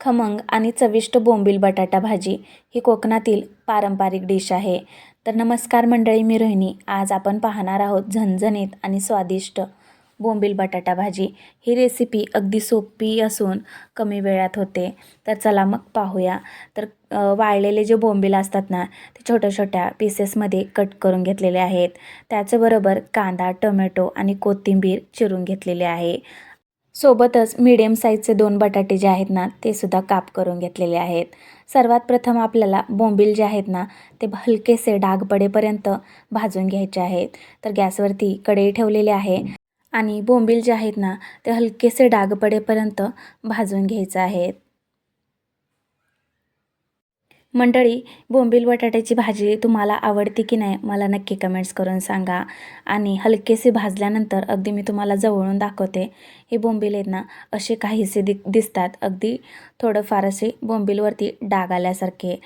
खमंग आणि चविष्ट बोंबील बटाटा भाजी ही कोकणातील पारंपरिक डिश आहे. तर नमस्कार मंडळी, मी रोहिणी. आज आपण पाहणार आहोत झणझणीत आणि स्वादिष्ट बोंबील बटाटा भाजी. ही रेसिपी अगदी सोपी असून कमी वेळात होते. तर चला मग पाहूया. तर वाळलेले जे बोंबील असतात ना, ते छोट्या छोट्या पीसेसमध्ये कट करून घेतलेले आहेत. त्याचबरोबर कांदा, टोमॅटो आणि कोथिंबीर चिरून घेतलेले आहे. सोबतच मीडियम साईजचे 2 बटाटे जे आहेत ना, ते सुद्धा काप करून घेतलेले आहेत. सर्वात प्रथम आपल्याला बोंबील जे आहेत ना, ते हलकेसे डाग पडेपर्यंत भाजून घ्यायचे आहेत. तर गॅसवरती कढई ठेवलेली आहे आणि बोंबील जे आहेत ना, ते हलकेसे डाग पडेपर्यंत भाजून घ्यायचं आहे. मंडळी, बोंबील बटाट्याची भाजी तुम्हाला आवडते की नाही मला नक्की कमेंट्स करून सांगा. आणि हलकेसे भाजल्यानंतर अगदी मी तुम्हाला जवळून दाखवते. हे बोंबील आहेत ना, असे काहीसे दिसतात, अगदी थोडंफार असे बोंबीलवरती डाग आल्यासारखे.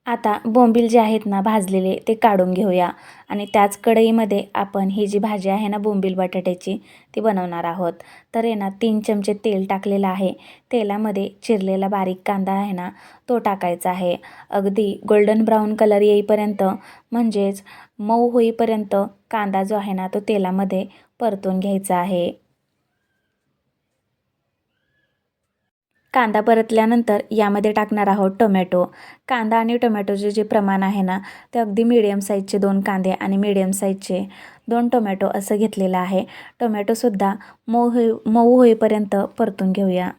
आता बोंबील जे आहेत ना भाजलेले, ते काढून घेऊया आणि त्याच कढईमध्ये आपण ही जी भाजी आहे ना बोंबील बटाट्याची, ती बनवणार आहोत. तर आहे ना 3 चमचे तेल टाकलेलं आहे. तेलामध्ये चिरलेला बारीक कांदा आहे ना, तो टाकायचा आहे. अगदी गोल्डन ब्राऊन कलर येईपर्यंत, म्हणजेच मऊ होईपर्यंत कांदा जो आहे ना, तो तेलामध्ये परतून घ्यायचा आहे. कांदा परतल्यानंतर यामध्ये टाकणार आहोत टोमॅटो. कांदा आणि टोमॅटोचे जे प्रमाण आहे ना, ते अगदी मीडियम साईजचे 2 कांदे आणि मीडियम साईजचे 2 टोमॅटो असं घेतलेलं आहे. टोमॅटोसुद्धा मऊ होईपर्यंत परतून घेऊया.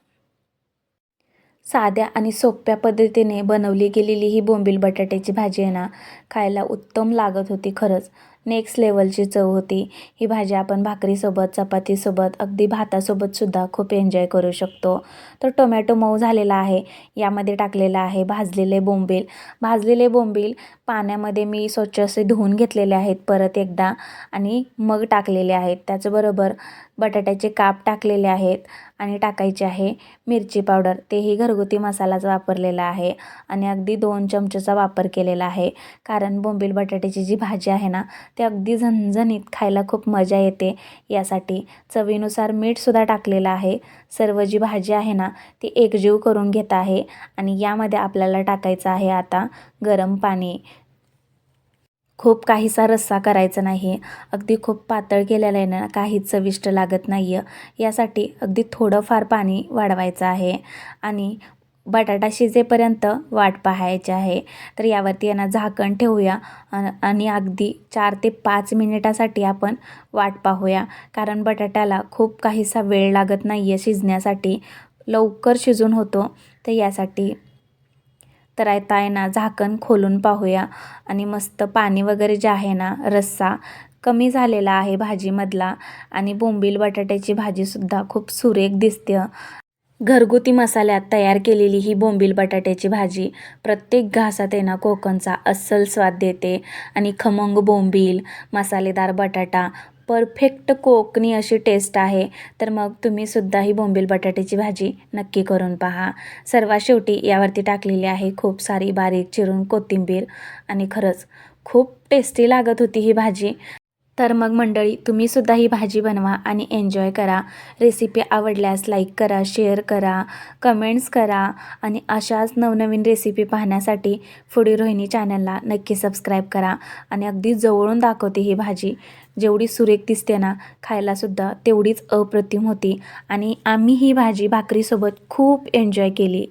साध्या आणि सोप्या पद्धतीने बनवली गेलेली ही बोंबील बटाट्याची भाजी आहे ना, खायला उत्तम लागत होती खरंच. नेक्स्ट लेवलची चव होती. ही भाजी आपण भाकरीसोबत, चपातीसोबत, अगदी भातासोबतसुद्धा खूप एन्जॉय करू शकतो. तर टोमॅटो मऊ झालेला आहे. यामध्ये टाकलेला आहे भाजलेले बोंबील. भाजलेले बोंबील पाण्यामध्ये मी स्वच्छ असे धुवून घेतलेले आहेत परत एकदा आणि मग टाकलेले आहेत. त्याचबरोबर बटाट्याचे काप टाकलेले आहेत आणि टाकायचे आहे मिरची पावडर. तेही घरगुती मसालाच वापरलेला आहे आणि अगदी 2 चमचेचा वापर केलेला आहे. कारण बोंबील बटाट्याची जी भाजी आहे ना, ते अगदी झणझणीत खायला खूप मजा येते. यासाठी चवीनुसार मीठसुद्धा टाकलेलं आहे. सर्व जी भाजी आहे ना, ती एकजीव करून घेत आहे आणि यामध्ये आपल्याला टाकायचं आहे आता गरम पाणी. खूप काहीसा रस्सा करायचा नाही. अगदी खूप पातळ केलेलं आहे ना, काहीच चविष्ट लागत नाही आहे. यासाठी अगदी थोडंफार पाणी वाढवायचं आहे आणि बटाटा शिजेपर्यंत वाट पाहायची आहे. तर यावरती आहे ना झाकण ठेवूया आणि अगदी 4 ते 5 मिनिटासाठी आपण वाट पाहूया. कारण बटाट्याला खूप काहीसा वेळ लागत नाही आहे शिजण्यासाठी, लवकर शिजून होतो. तर यासाठी तर आता आहे ना झाकण खोलून पाहूया आणि मस्त पाणी वगैरे जे आहे ना, रस्सा कमी झालेला आहे भाजीमधला आणि बोंबील बटाट्याची भाजीसुद्धा खूप सुरेख दिसते. घरगुती मसाल्यात तयार केलेली ही बोंबील बटाट्याची भाजी प्रत्येक घासात आहे ना कोकणचा अस्सल स्वाद देते आणि खमंग बोंबील, मसालेदार बटाटा, परफेक्ट कोकणी अशी टेस्ट आहे. तर मग तुम्हीसुद्धा ही बोंबील बटाट्याची भाजी नक्की करून पहा. सर्वात शेवटी यावरती टाकलेली आहे खूप सारी बारीक चिरून कोथिंबीर आणि खरंच खूप टेस्टी लागत होती ही भाजी. तर मग मंडळी, तुम्हीसुद्धा ही भाजी बनवा आणि एन्जॉय करा. रेसिपी आवडल्यास लाईक करा, शेअर करा, कमेंट्स करा आणि अशाच नवनवीन रेसिपी पाहण्यासाठी फूडी रोहिणी चॅनलला नक्की सबस्क्राईब करा. आणि अगदी जवळून दाखवते ही भाजी. जेवढी सुरेख दिसते ना, खायलासुद्धा तेवढीच अप्रतिम होती आणि आम्ही ही भाजी भाकरीसोबत खूप एन्जॉय केली.